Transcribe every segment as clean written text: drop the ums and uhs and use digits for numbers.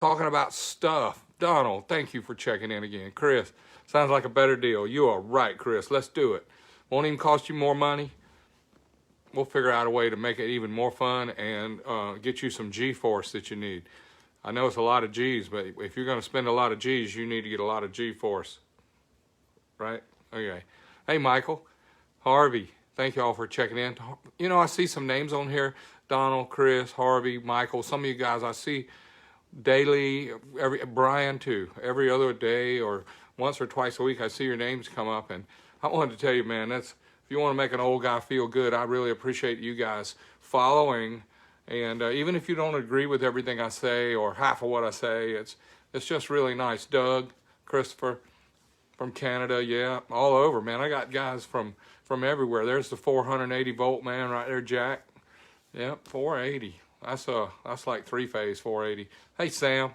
talking about stuff. Donald, thank you for checking in again. Chris, sounds like a better deal. You are right, Chris. Let's do it. Won't even cost you more money. We'll figure out a way to make it even more fun and get you some G-force that you need. I know it's a lot of G's, but if you're going to spend a lot of G's, you need to get a lot of G-force. Right? Okay. Hey, Michael, Harvey, thank you all for checking in. You know, I see some names on here. Donald, Chris, Harvey, Michael. Some of you guys I see daily, Brian too, every other day or once or twice a week I see your names come up, and I wanted to tell you, man, that's, if you want to make an old guy feel good, I really appreciate you guys following, and even if you don't agree with everything I say or half of what I say, it's just really nice. Doug, Christopher from Canada, yeah, all over, man. I got guys from everywhere. There's the 480 volt man right there, Jack. Yep, 480. That's like three-phase 480. Hey, Sam,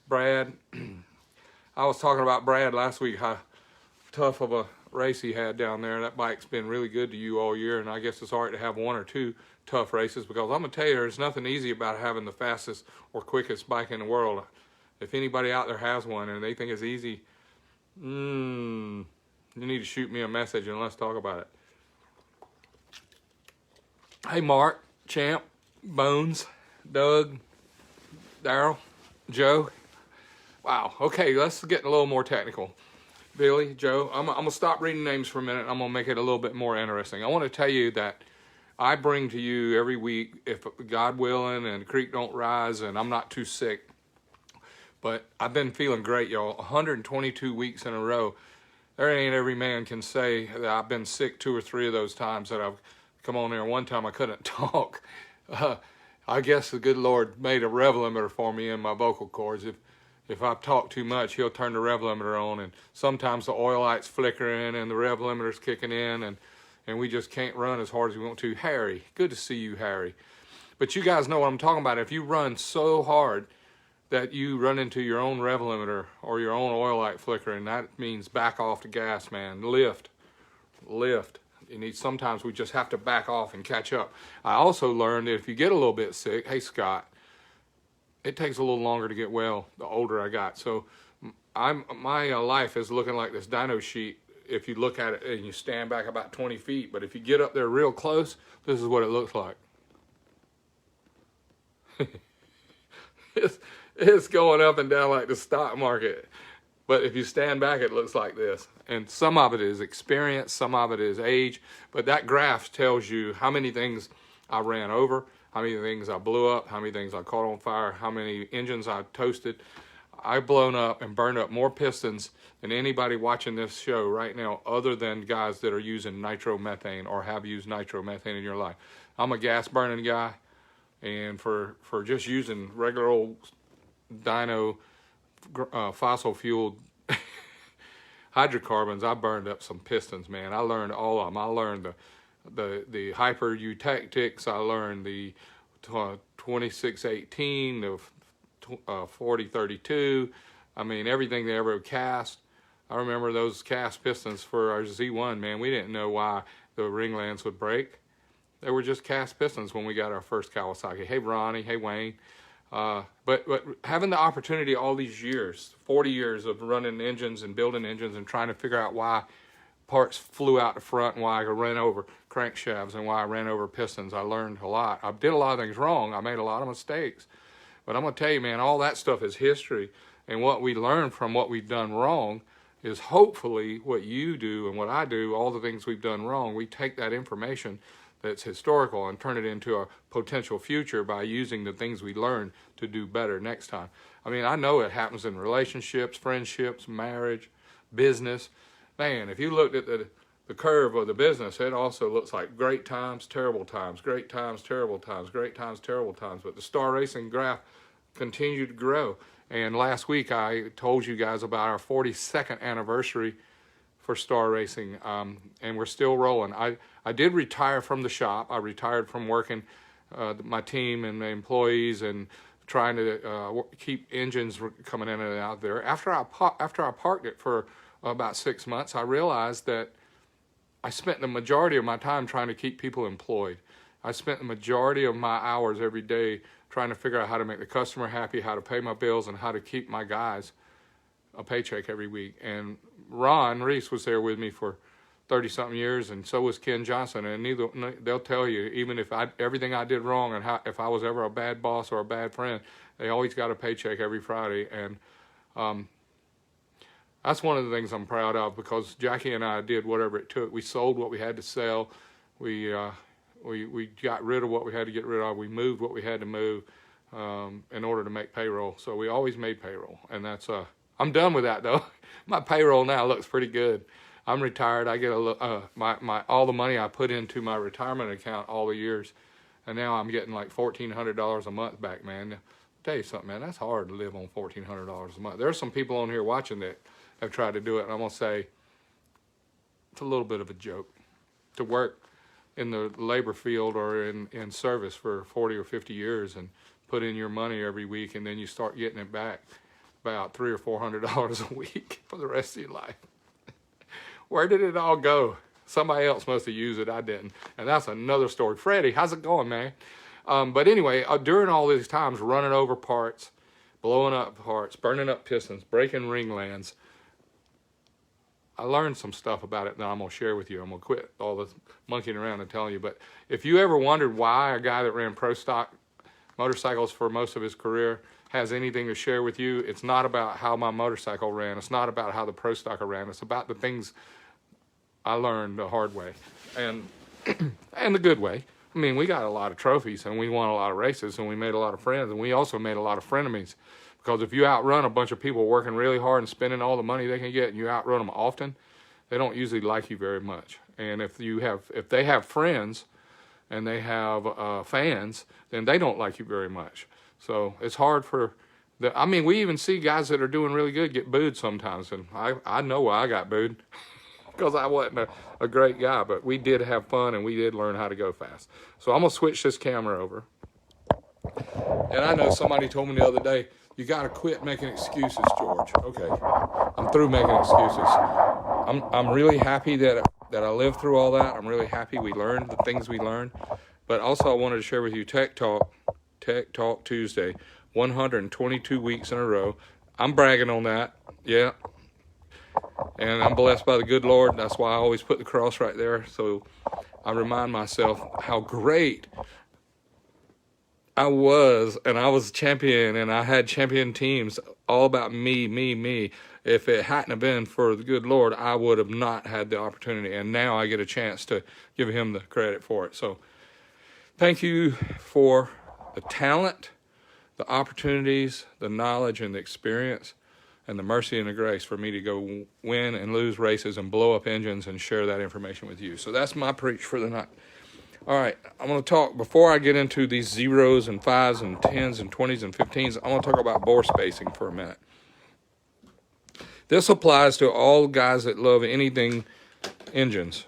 Brad. I was talking about Brad last week, how tough of a race he had down there. That bike's been really good to you all year, and I guess it's all right to have one or two tough races, because I'm going to tell you, there's nothing easy about having the fastest or quickest bike in the world. If anybody out there has one and they think it's easy, you need to shoot me a message and let's talk about it. Hey, Mark, Champ, Bones, Doug, Daryl, Joe. Wow, okay, let's get a little more technical. Billy, Joe, I'm going to stop reading names for a minute. I'm going to make it a little bit more interesting. I want to tell you that I bring to you every week, if God willing and the creek don't rise and I'm not too sick, but I've been feeling great, y'all. 122 weeks in a row. There ain't every man can say that I've been sick 2 or 3 of those times that I've come on there. One time I couldn't talk. I guess the good Lord made a rev limiter for me in my vocal cords. If I talk too much, he'll turn the rev limiter on, and sometimes the oil light's flickering and the rev limiter's kicking in, and we just can't run as hard as we want to. Harry, good to see you, Harry. But you guys know what I'm talking about. If you run so hard that you run into your own rev limiter or your own oil light flickering, that means back off the gas, man. Lift. Sometimes we just have to back off and catch up. I also learned that if you get a little bit sick, hey Scott, it takes a little longer to get well the older I got. So my life is looking like this dyno sheet if you look at it and you stand back about 20 feet. But if you get up there real close, this is what it looks like. It's going up and down like the stock market. But if you stand back, it looks like this. And some of it is experience, some of it is age. But that graph tells you how many things I ran over, how many things I blew up, how many things I caught on fire, how many engines I toasted. I've blown up and burned up more pistons than anybody watching this show right now, other than guys that are using nitromethane or have used nitromethane in your life. I'm a gas burning guy, and for just using regular old dyno fossil fueled hydrocarbons, I burned up some pistons, man. I learned all of them. I learned the hyper eutectics. I learned the 2618, the 4032. I mean, everything they ever cast. I remember those cast pistons for our Z1, man. We didn't know why the ringlands would break. They were just cast pistons when we got our first Kawasaki. Hey, Ronnie. Hey, Wayne. But having the opportunity all these years, 40 years of running engines and building engines and trying to figure out why parts flew out the front and why I ran over crankshafts and why I ran over pistons, I learned a lot. I did a lot of things wrong. I made a lot of mistakes. But I'm going to tell you, man, all that stuff is history. And what we learn from what we've done wrong is hopefully what you do and what I do, all the things we've done wrong, we take that information that's historical and turn it into a potential future by using the things we learn to do better next time. I mean, I know it happens in relationships, friendships, marriage, business. Man, if you looked at the curve of the business, it also looks like great times, terrible times, great times, terrible times, great times, terrible times. But the star racing graph continued to grow. And last week I told you guys about our 42nd anniversary for star racing, and we're still rolling. I did retire from the shop. I retired from working my team and the employees and trying to keep engines coming in and out there. After I parked it for about 6 months, I realized that I spent the majority of my time trying to keep people employed. I spent the majority of my hours every day trying to figure out how to make the customer happy, how to pay my bills, and how to keep my guys a paycheck every week. And Ron Reese was there with me for 30-something years, and so was Ken Johnson. And they'll tell you, even if everything I did wrong and if I was ever a bad boss or a bad friend, they always got a paycheck every Friday. And that's one of the things I'm proud of, because Jackie and I did whatever it took. We sold what we had to sell. We got rid of what we had to get rid of. We moved what we had to move in order to make payroll. So we always made payroll, and that's I'm done with that though. My payroll now looks pretty good. I'm retired. I get all the money I put into my retirement account all the years, and now I'm getting like $1,400 a month back, man. I'll tell you something, man. That's hard to live on $1,400 a month. There's some people on here watching that have tried to do it, and I'm gonna say it's a little bit of a joke to work in the labor field or in service for 40 or 50 years and put in your money every week, and then you start getting it back about $300 or $400 a week for the rest of your life. Where did it all go? Somebody else must have used it. I didn't. And that's another story. Freddie, how's it going, man? But anyway, during all these times, running over parts, blowing up parts, burning up pistons, breaking ringlands, I learned some stuff about it that I'm going to share with you. I'm going to quit all this monkeying around and telling you. But if you ever wondered why a guy that ran pro stock motorcycles for most of his career has anything to share with you, it's not about how my motorcycle ran. It's not about how the pro stocker ran. It's about the things I learned the hard way and the good way. I mean, we got a lot of trophies, and we won a lot of races, and we made a lot of friends, and we also made a lot of frenemies. Because if you outrun a bunch of people working really hard and spending all the money they can get, and you outrun them often, they don't usually like you very much. And if they have friends and they have fans, then they don't like you very much. So it's hard for we even see guys that are doing really good get booed sometimes, and I know why I got booed. Because I wasn't a great guy, but we did have fun, and we did learn how to go fast. So I'm going to switch this camera over. And I know somebody told me the other day, you got to quit making excuses, George. Okay, I'm through making excuses. I'm really happy that I lived through all that. I'm really happy we learned the things we learned. But also I wanted to share with you Tech Talk Tuesday, 122 weeks in a row. I'm bragging on that, yeah. And I'm blessed by the good Lord. That's why I always put the cross right there. So I remind myself how great I was. And I was champion. And I had champion teams. All about me. If it hadn't have been for the good Lord, I would have not had the opportunity. And now I get a chance to give him the credit for it. So thank you for the talent, the opportunities, the knowledge, and the experience, and the mercy and the grace for me to go win and lose races and blow up engines and share that information with you. So that's my preach for the night. All right, I'm going to talk, before I get into these zeros and fives and 10s and 20s and 15s, I want to talk about bore spacing for a minute. This applies to all guys that love anything engines.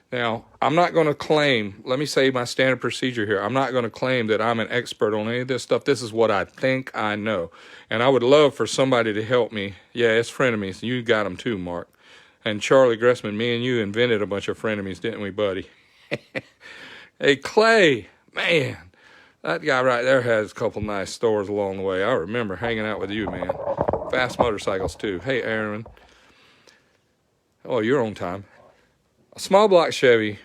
Now, I'm not going to claim, let me say my standard procedure here. I'm not going to claim that I'm an expert on any of this stuff. This is what I think I know. And I would love for somebody to help me. Yeah, it's frenemies. You got them too, Mark. And Charlie Gressman, me and you invented a bunch of frenemies, didn't we, buddy? Hey, Clay, man, that guy right there has a couple nice stores along the way. I remember hanging out with you, man. Fast motorcycles, too. Hey, Aaron. Oh, you're on time. A small block Chevy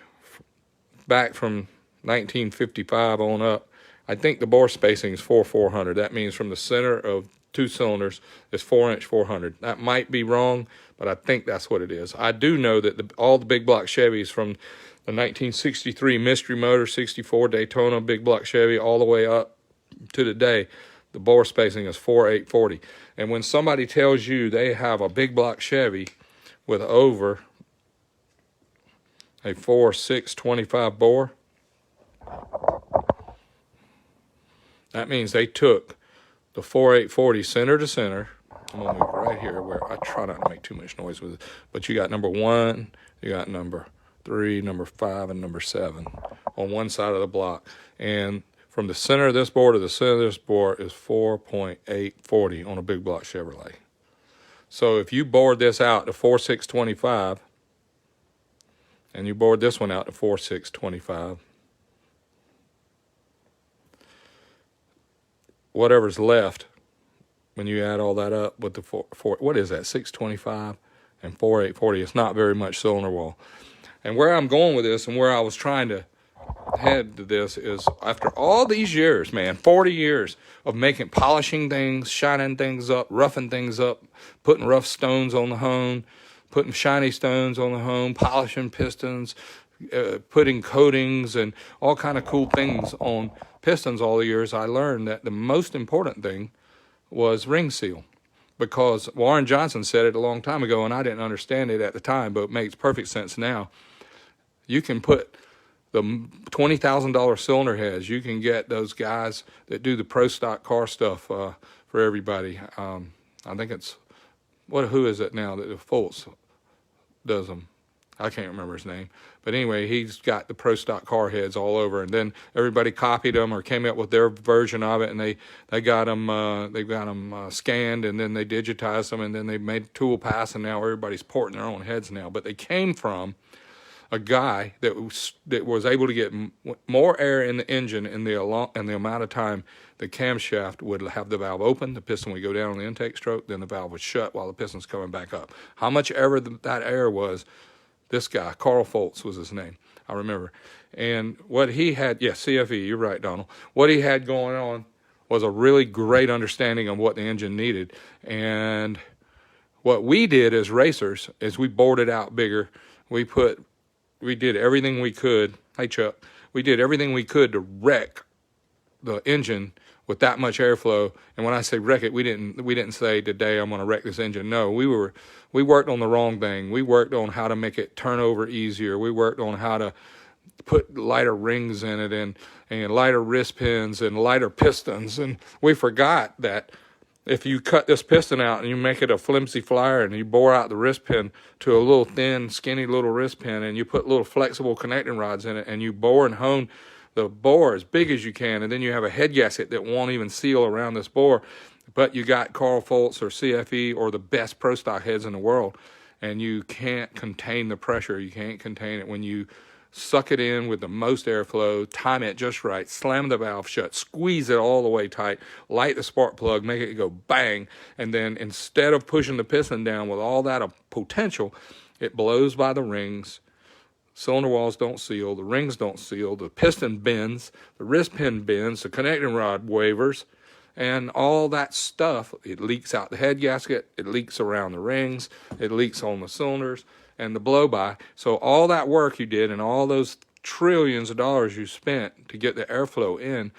back from 1955 on up, I think the bore spacing is 400. That means from the center of two cylinders is 4-inch 400. That might be wrong, but I think that's what it is. I do know that all the big block Chevys from the 1963 Mystery Motor, 64 Daytona big block Chevy, all the way up to today, the bore spacing is 4.840. And when somebody tells you they have a big block Chevy with over a 4.625 bore, that means they took the 4.840 center to center. I'm going to move right here where I try not to make too much noise with it. But you got number 1, you got number 3, number 5, and number 7 on one side of the block. And from the center of this bore to the center of this bore is 4.840 on a big block Chevrolet. So if you bored this out to 4.625, and you bored this one out to 4.625, whatever's left when you add all that up with the what is that, 625 and 4840, it's not very much cylinder wall. And where I'm going with this and where I was trying to head to this is, after all these years, man, 40 years of polishing things, shining things up, roughing things up, putting rough stones on the hone, putting shiny stones on the hone, polishing pistons, putting coatings and all kind of cool things on pistons all the years, I learned that the most important thing was ring seal. Because Warren Johnson said it a long time ago, and I didn't understand it at the time, but it makes perfect sense now. You can put the $20,000 cylinder heads. You can get those guys that do the pro stock car stuff for everybody. I think it's, who is it now that the Fultz does them? I can't remember his name. But anyway, he's got the pro stock car heads all over, and then everybody copied them or came up with their version of it, and they got them scanned, and then they digitized them, and then they made tool pass, and now everybody's porting their own heads now. But they came from a guy that was able to get more air in the engine in the amount of time the camshaft would have the valve open, the piston would go down on the intake stroke, then the valve would shut while the piston's coming back up. How much ever that air was, this guy, Carl Fultz was his name, I remember. And what he had, CFE, you're right, Donald. What he had going on was a really great understanding of what the engine needed. And what we did as racers is we bored it out bigger. We did everything we could. Hey, Chuck. We did everything we could to wreck the engine with that much airflow. And when I say wreck it, we didn't say today I'm going to wreck this engine. No, we worked on the wrong thing. We worked on how to make it turn over easier. We worked on how to put lighter rings in it and lighter wrist pins and lighter pistons. And we forgot that if you cut this piston out and you make it a flimsy flyer and you bore out the wrist pin to a little thin, skinny little wrist pin, and you put little flexible connecting rods in it, and you bore and hone the bore as big as you can, and then you have a head gasket that won't even seal around this bore, but you got Carl Fultz or CFE or the best pro stock heads in the world, and you can't contain the pressure. You can't contain it when you suck it in with the most airflow, time it just right, slam the valve shut, squeeze it all the way tight, light the spark plug, make it go bang, and then instead of pushing the piston down with all that potential, it blows by the rings. Cylinder walls don't seal, the rings don't seal, the piston bends, the wrist pin bends, the connecting rod wavers, and all that stuff. It leaks out the head gasket, it leaks around the rings, it leaks on the cylinders, and the blow-by. So all that work you did and all those trillions of dollars you spent to get the airflow in,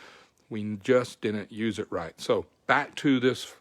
we just didn't use it right. So back to this,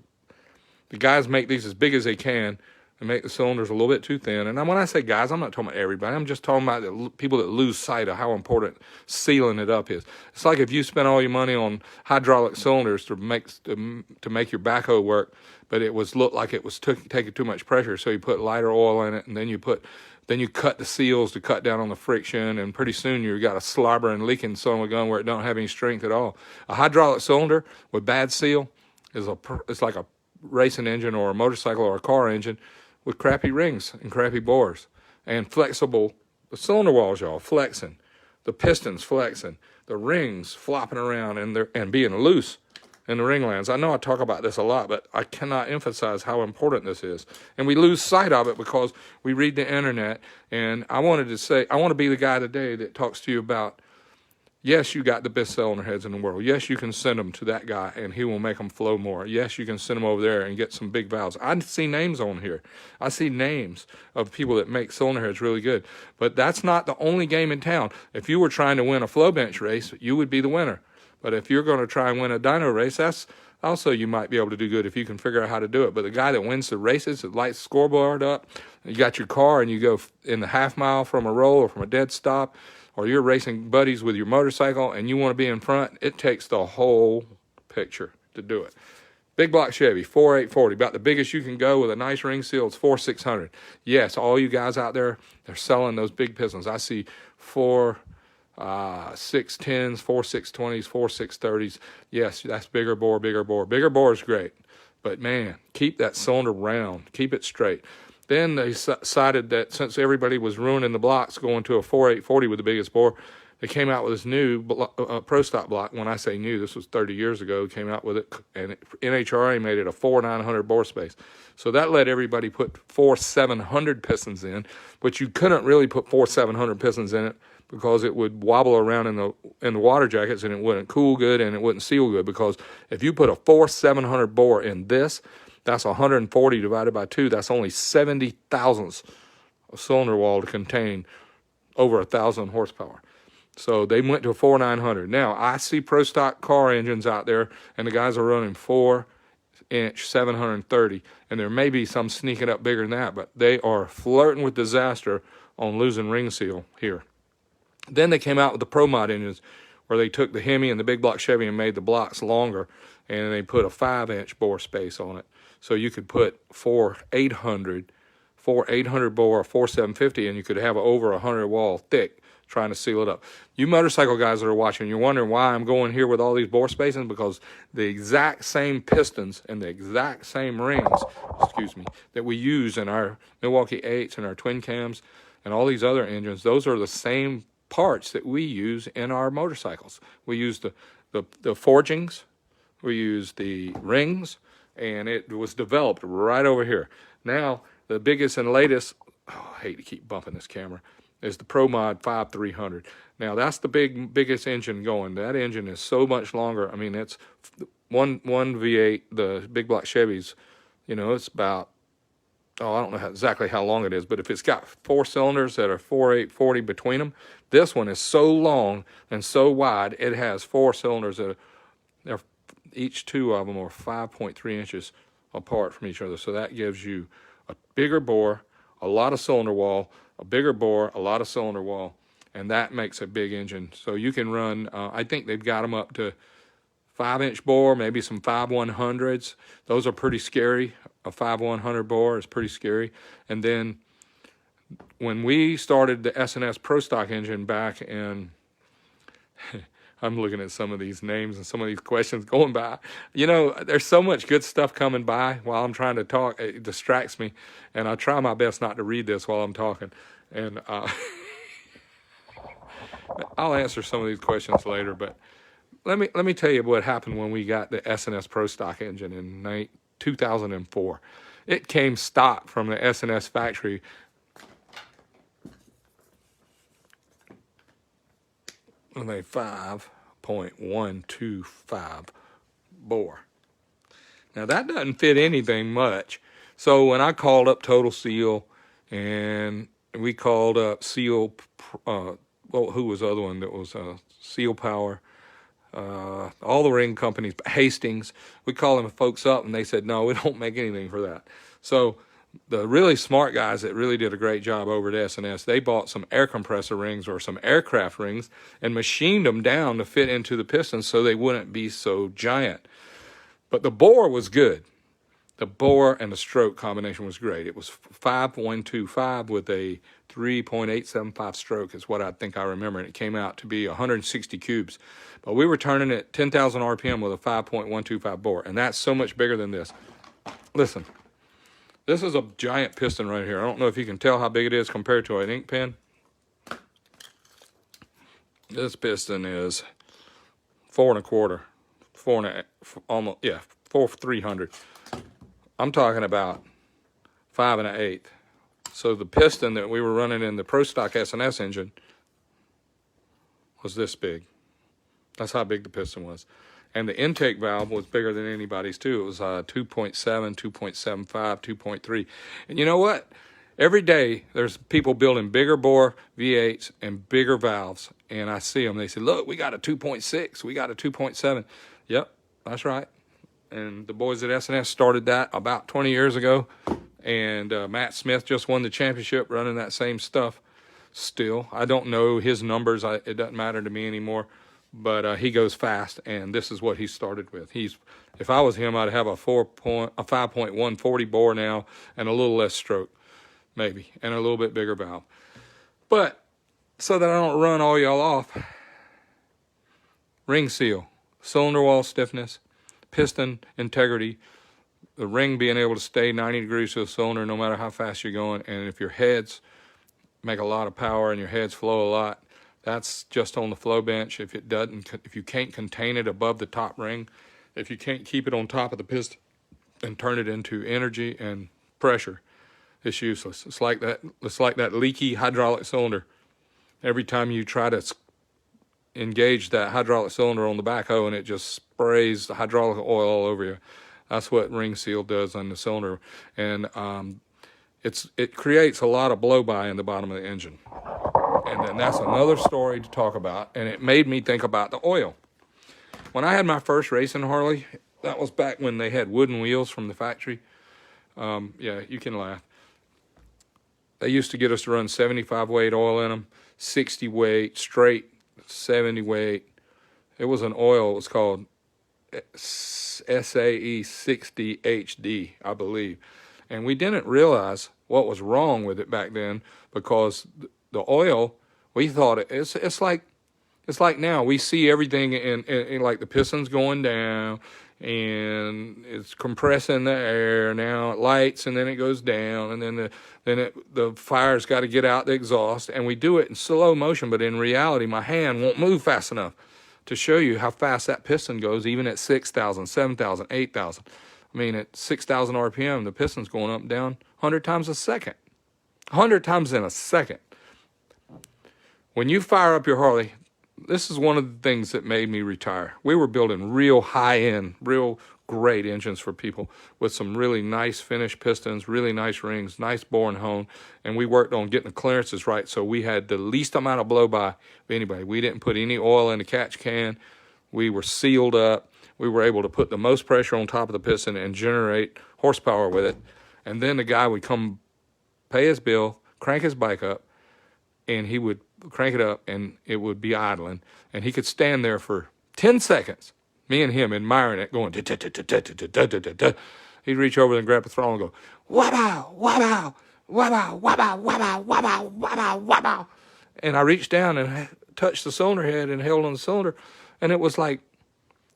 the guys make these as big as they can and make the cylinders a little bit too thin. And when I say guys, I'm not talking about everybody. I'm just talking about the people that lose sight of how important sealing it up is. It's like if you spent all your money on hydraulic cylinders to make your backhoe work, but it looked like it was taking too much pressure, so you put lighter oil in it, and then you cut the seals to cut down on the friction, and pretty soon you've got a slobbering, leaking son of a gun where it don't have any strength at all. A hydraulic cylinder with bad seal it's like a racing engine or a motorcycle or a car engine with crappy rings and crappy bores and flexible. The cylinder walls, y'all, flexing, the pistons flexing, the rings flopping around and being loose in the ring lands. I know I talk about this a lot, but I cannot emphasize how important this is. And we lose sight of it because we read the internet. And I want to be the guy today that talks to you about, yes, you got the best cylinder heads in the world. Yes, you can send them to that guy and he will make them flow more. Yes, you can send them over there and get some big valves. I see names on here. I see names of people that make cylinder heads really good. But that's not the only game in town. If you were trying to win a flow bench race, you would be the winner. But if you're going to try and win a dyno race, that's also, you might be able to do good if you can figure out how to do it. But the guy that wins the races, that lights the scoreboard up, you got your car and you go in the half mile from a roll or from a dead stop, or you're racing buddies with your motorcycle and you want to be in front, it takes the whole picture to do it. Big block Chevy, 4840, about the biggest you can go with a nice ring seal. It's 4600. Yes, all you guys out there, they're selling those big pistons. I see 610s, 4620s, 4630s. Yes, that's bigger bore, bigger bore. Bigger bore is great, but man, keep that cylinder round, keep it straight. Then they decided that since everybody was ruining the blocks going to a 4840 with the biggest bore, they came out with this new Pro Stock block. When I say new, this was 30 years ago, came out with it, and NHRA made it a 4,900 bore space. So that let everybody put 4,700 pistons in, but you couldn't really put 4,700 pistons in it because it would wobble around in the water jackets, and it wouldn't cool good and it wouldn't seal good, because if you put a 4,700 bore in this, that's 140 divided by 2. That's only 70 thousandths of cylinder wall to contain over 1,000 horsepower. So they went to a 4,900. Now, I see Pro Stock car engines out there, and the guys are running 4-inch 730, and there may be some sneaking up bigger than that, but they are flirting with disaster on losing ring seal here. Then they came out with the Pro Mod engines, where they took the Hemi and the big block Chevy and made the blocks longer, and they put a 5-inch bore space on it. So you could put 4,800 bore or 4,750, and you could have over 100 wall thick trying to seal it up. You motorcycle guys that are watching, you're wondering why I'm going here with all these bore spacings, because the exact same pistons and the exact same rings, that we use in our Milwaukee 8s and our twin cams and all these other engines, those are the same parts that we use in our motorcycles. We use the forgings, we use the rings, and it was developed right over here. Now, the biggest and latest, I hate to keep bumping this camera, is the Pro Mod 5300. Now, that's the biggest engine going. That engine is so much longer. I mean, it's one V8, the big block Chevys, it's about, I don't know exactly how long it is, but if it's got 4 cylinders that are 4,840 between them, this one is so long and so wide, it has 4 cylinders that are, each 2 of them are 5.3 inches apart from each other. So that gives you a bigger bore, a lot of cylinder wall, a bigger bore, a lot of cylinder wall, and that makes a big engine. So you can run, I think they've got them up to 5-inch bore, maybe some 5/100s. Those are pretty scary. A 5/100 bore is pretty scary. And then when we started the S&S Pro Stock engine back in, I'm looking at some of these names and some of these questions going by. There's so much good stuff coming by while I'm trying to talk. It distracts me, and I try my best not to read this while I'm talking. And I'll answer some of these questions later, but let me tell you what happened when we got the S&S Pro Stock engine in 2004. It came stock from the S&S factory. With a 5.125 bore. Now, that doesn't fit anything much. So when I called up Total Seal, and we called up Seal, who was the other one that was Seal Power, all the ring companies, Hastings, we called them folks up, and they said, no, we don't make anything for that. So the really smart guys that really did a great job over at S&S, they bought some air compressor rings or some aircraft rings and machined them down to fit into the pistons so they wouldn't be so giant. But the bore was good. The bore and the stroke combination was great. It was 5.125 with a 3.875 stroke is what I think I remember, and it came out to be 160 cubes. But we were turning at 10,000 RPM with a 5.125 bore, and that's so much bigger than this. Listen. This is a giant piston right here. I don't know if you can tell how big it is compared to an ink pen. This piston is 4 1/4, 4,300. I'm talking about 5 1/8. So the piston that we were running in the Pro Stock S&S engine was this big. That's how big the piston was. And the intake valve was bigger than anybody's too. It was 2.7, 2.75, 2.3. And you know what? Every day there's people building bigger bore V8s and bigger valves. And I see them. They say, look, we got a 2.6. We got a 2.7. Yep, that's right. And the boys at S&S started that about 20 years ago. And Matt Smith just won the championship running that same stuff still. I don't know his numbers. It doesn't matter to me anymore. But he goes fast, and this is what he started with. If I was him, I'd have a 5.140 bore now and a little less stroke, maybe, and a little bit bigger valve. But so that I don't run all y'all off, ring seal, cylinder wall stiffness, piston integrity, the ring being able to stay 90 degrees to the cylinder no matter how fast you're going, and if your heads make a lot of power and your heads flow a lot, That's just on the flow bench. If you can't contain it above the top ring, if you can't keep it on top of the piston and turn it into energy and pressure, it's useless. It's like that leaky hydraulic cylinder. Every time you try to engage that hydraulic cylinder on the backhoe and it just sprays the hydraulic oil all over you. That's what ring seal does on the cylinder. And it creates a lot of blow-by in the bottom of the engine. And then that's another story to talk about. And it made me think about the oil. When I had my first racing Harley, that was back when they had wooden wheels from the factory. Yeah, you can laugh. They used to get us to run 75 weight oil in them, 60 weight, straight 70 weight. It was an oil, it was called SAE 60 HD, I believe. And we didn't realize what was wrong with it back then, because the oil, we thought it's like now we see everything in like the pistons going down and it's compressing the air. Now it lights and then it goes down, and then the fire's got to get out the exhaust, and we do it in slow motion. But in reality, my hand won't move fast enough to show you how fast that piston goes, even at 6,000, 7,000, 8,000. I mean, at 6,000 RPM, the piston's going up and down 100 times a second. 100 times in a second. When you fire up your Harley, this is one of the things that made me retire. We were building real high-end, real great engines for people with some really nice finished pistons, really nice rings, nice bore and hone, and we worked on getting the clearances right so we had the least amount of blow-by of anybody. We didn't put any oil in the catch can. We were sealed up. We were able to put the most pressure on top of the piston and generate horsepower with it. And then the guy would come pay his bill, crank his bike up, and he would crank it up and it would be idling. And he could stand there for 10 seconds, me and him admiring it, going, he'd reach over and grab the throttle and go, wabow, wabow, wabow, wabow, wabow, wabow, wabow, wabow. And I reached down and touched the cylinder head and held on the cylinder, and it was like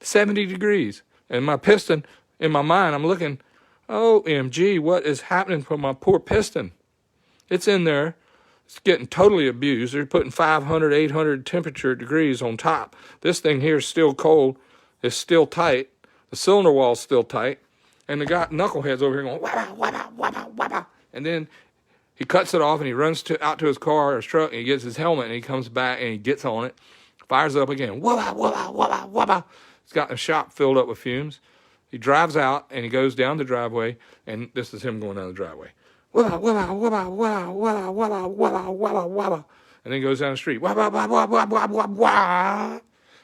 70 degrees. And my piston, in my mind, I'm looking, OMG, what is happening for my poor piston? It's in there. It's getting totally abused. They're putting 500, 800 temperature degrees on top. This thing here is still cold. It's still tight. The cylinder wall's still tight. And the guy, knucklehead's over here going, wabow, wabow, wabow, wabow. And then he cuts it off and he runs out to his car or his truck and he gets his helmet and he comes back and he gets on it, fires up again, wabow, wabow, wabow, wabow. He's got the shop filled up with fumes. He drives out and he goes down the driveway, and this is him going down the driveway. Wah, wah, wah, wah, wah, wah, wah, wah, wah, wah. And then goes down the street. Wah, wah, wah, wah, wah, wah, wah, wah.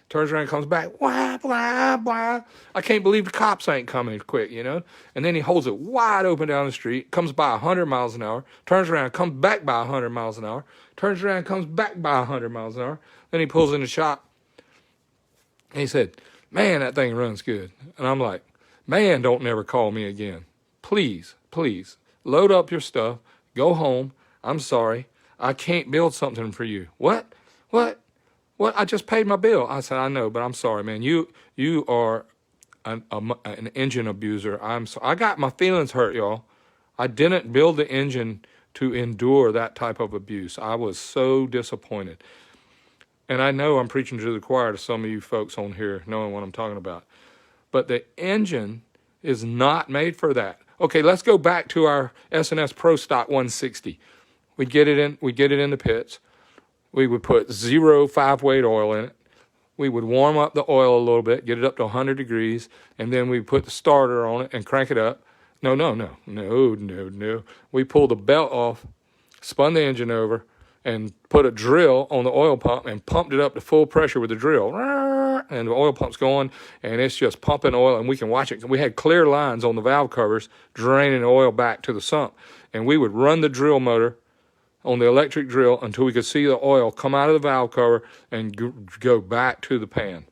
Turns around and comes back. Wah, wah, wah. I can't believe the cops ain't coming quick, you know. And then he holds it wide open down the street, comes by 100 miles an hour, turns around, comes back by 100 miles an hour, turns around, comes back by 100 miles an hour. Then he pulls in the shop. And he said, man, that thing runs good. And I'm like, man, don't never call me again. Please, please. Load up your stuff, go home. I'm sorry. I can't build something for you. What? I just paid my bill. I said, I know, but I'm sorry, man. You are an engine abuser. I got my feelings hurt, y'all. I didn't build the engine to endure that type of abuse. I was so disappointed. And I know I'm preaching to the choir to some of you folks on here knowing what I'm talking about. But the engine is not made for that. Okay, let's go back to our S&S Pro Stock 160. We'd get it in the pits. We would put 0 5-weight oil in it. We would warm up the oil a little bit, get it up to 100 degrees, and then we put the starter on it and crank it up. No. We pulled the belt off, spun the engine over, and put a drill on the oil pump and pumped it up to full pressure with the drill. And the oil pump's going, and it's just pumping oil, and we can watch it. We had clear lines on the valve covers draining the oil back to the sump. And we would run the drill motor on the electric drill until we could see the oil come out of the valve cover and go back to the pan.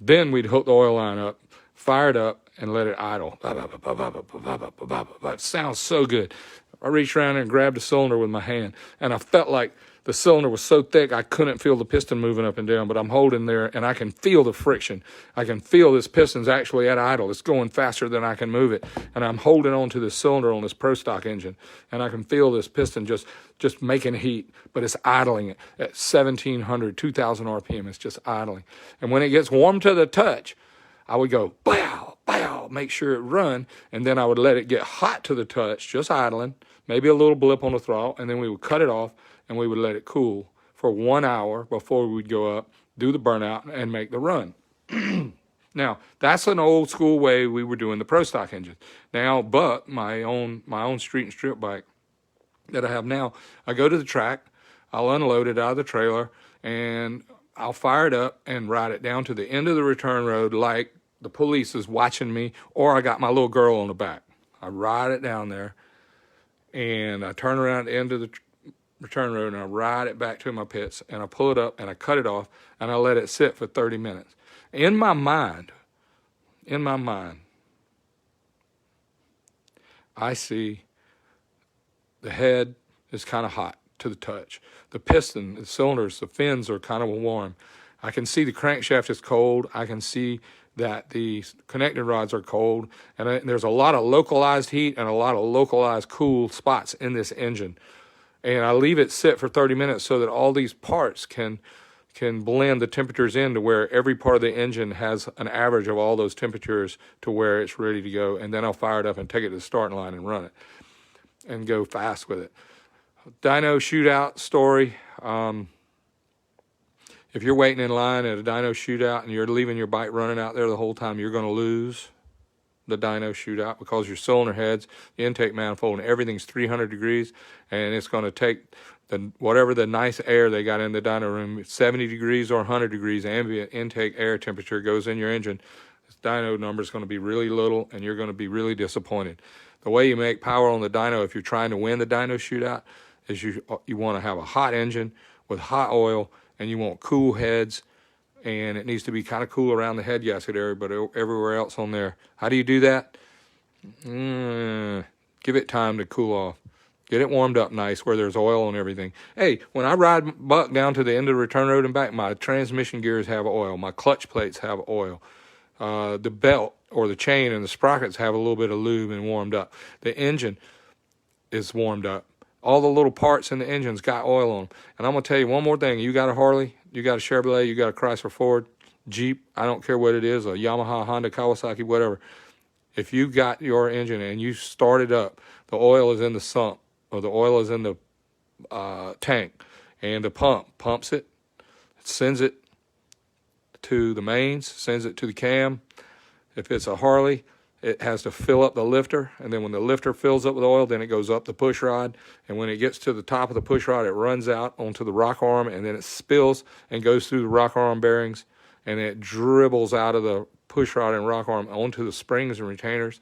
Then we'd hook the oil line up, fire it up, and let it idle. It sounds so good. I reached around and grabbed the cylinder with my hand, and I felt like the cylinder was so thick I couldn't feel the piston moving up and down, but I'm holding there and I can feel the friction. I can feel this piston's actually at idle. It's going faster than I can move it. And I'm holding on to this cylinder on this Pro Stock engine, and I can feel this piston just making heat, but it's idling it at 1,700, 2,000 RPM. It's just idling. And when it gets warm to the touch, I would go, bow, bow, make sure it run, and then I would let it get hot to the touch, just idling, maybe a little blip on the throttle, and then we would cut it off, and we would let it cool for 1 hour before we'd go up, do the burnout, and make the run. Now, that's an old school way we were doing the Pro Stock engine. Now, but my own street and strip bike that I have now, I go to the track, I'll unload it out of the trailer, and I'll fire it up and ride it down to the end of the return road like the police is watching me, or I got my little girl on the back. I ride it down there, and I turn around at the end of the return road, and I ride it back to my pits, and I pull it up, and I cut it off, and I let it sit for 30 minutes. In my mind, I see the head is kind of hot to the touch. The piston, the cylinders, the fins are kind of warm. I can see the crankshaft is cold. I can see that the connecting rods are cold. And there's a lot of localized heat and a lot of localized cool spots in this engine. And I leave it sit for 30 minutes so that all these parts can blend the temperatures in to where every part of the engine has an average of all those temperatures to where it's ready to go. And then I'll fire it up and take it to the starting line and run it and go fast with it. Dyno shootout story. If you're waiting in line at a dyno shootout and you're leaving your bike running out there the whole time, you're going to lose the dyno shootout because your cylinder heads, the intake manifold, and everything's 300 degrees, and it's going to take whatever the nice air they got in the dyno room, 70 degrees or 100 degrees ambient intake air temperature goes in your engine. This dyno number is going to be really little, and you're going to be really disappointed. The way you make power on the dyno, if you're trying to win the dyno shootout, is you want to have a hot engine with hot oil, and you want cool heads, and it needs to be kind of cool around the head gasket area, but everywhere else on there. How do you do that? Give it time to cool off. Get it warmed up nice where there's oil and everything. Hey, when I ride buck down to the end of the return road and back, my transmission gears have oil. My clutch plates have oil. The belt or the chain and the sprockets have a little bit of lube and warmed up. The engine is warmed up. All the little parts in the engine's got oil on them. And I'm going to tell you one more thing. You got a Harley, you got a Chevrolet, you got a Chrysler, Ford, Jeep, I don't care what it is, a Yamaha, Honda, Kawasaki, whatever. If you got your engine and you start it up, the oil is in the sump or the oil is in the tank, and the pump pumps it, sends it to the mains, sends it to the cam. If it's a Harley, it has to fill up the lifter, and then when the lifter fills up with oil, then it goes up the push rod, and when it gets to the top of the push rod, it runs out onto the rock arm, and then it spills and goes through the rock arm bearings, and it dribbles out of the push rod and rock arm onto the springs and retainers.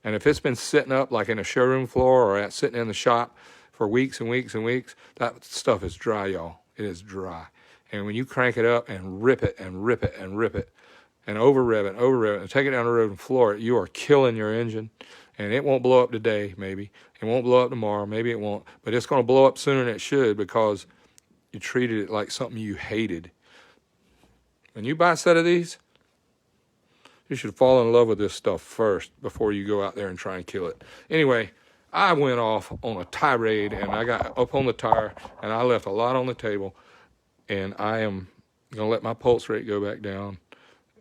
And if it's been sitting up like in a showroom floor or sitting in the shop for weeks and weeks and weeks, that stuff is dry, y'all. It is dry. And when you crank it up and rip it and rip it and rip it and over-rev it and take it down the road and floor it, you are killing your engine. And it won't blow up today, maybe. It won't blow up tomorrow, maybe it won't. But it's going to blow up sooner than it should because you treated it like something you hated. When you buy a set of these, you should fall in love with this stuff first before you go out there and try and kill it. Anyway, I went off on a tirade, and I got up on the tire, and I left a lot on the table, and I am going to let my pulse rate go back down,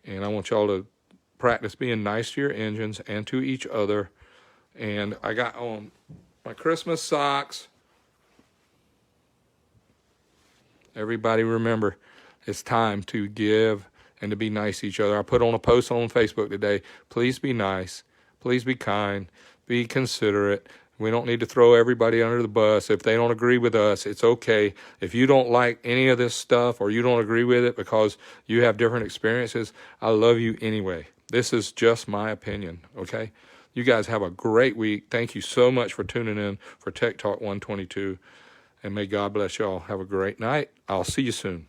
and I want y'all to practice being nice to your engines and to each other. And I got on my Christmas socks. Everybody remember, it's time to give and to be nice to each other. I put on a post on Facebook today. Please be nice. Please be kind. Be considerate. We don't need to throw everybody under the bus. If they don't agree with us, it's okay. If you don't like any of this stuff or you don't agree with it because you have different experiences, I love you anyway. This is just my opinion, okay? You guys have a great week. Thank you so much for tuning in for Tech Talk 122. And may God bless y'all. Have a great night. I'll see you soon.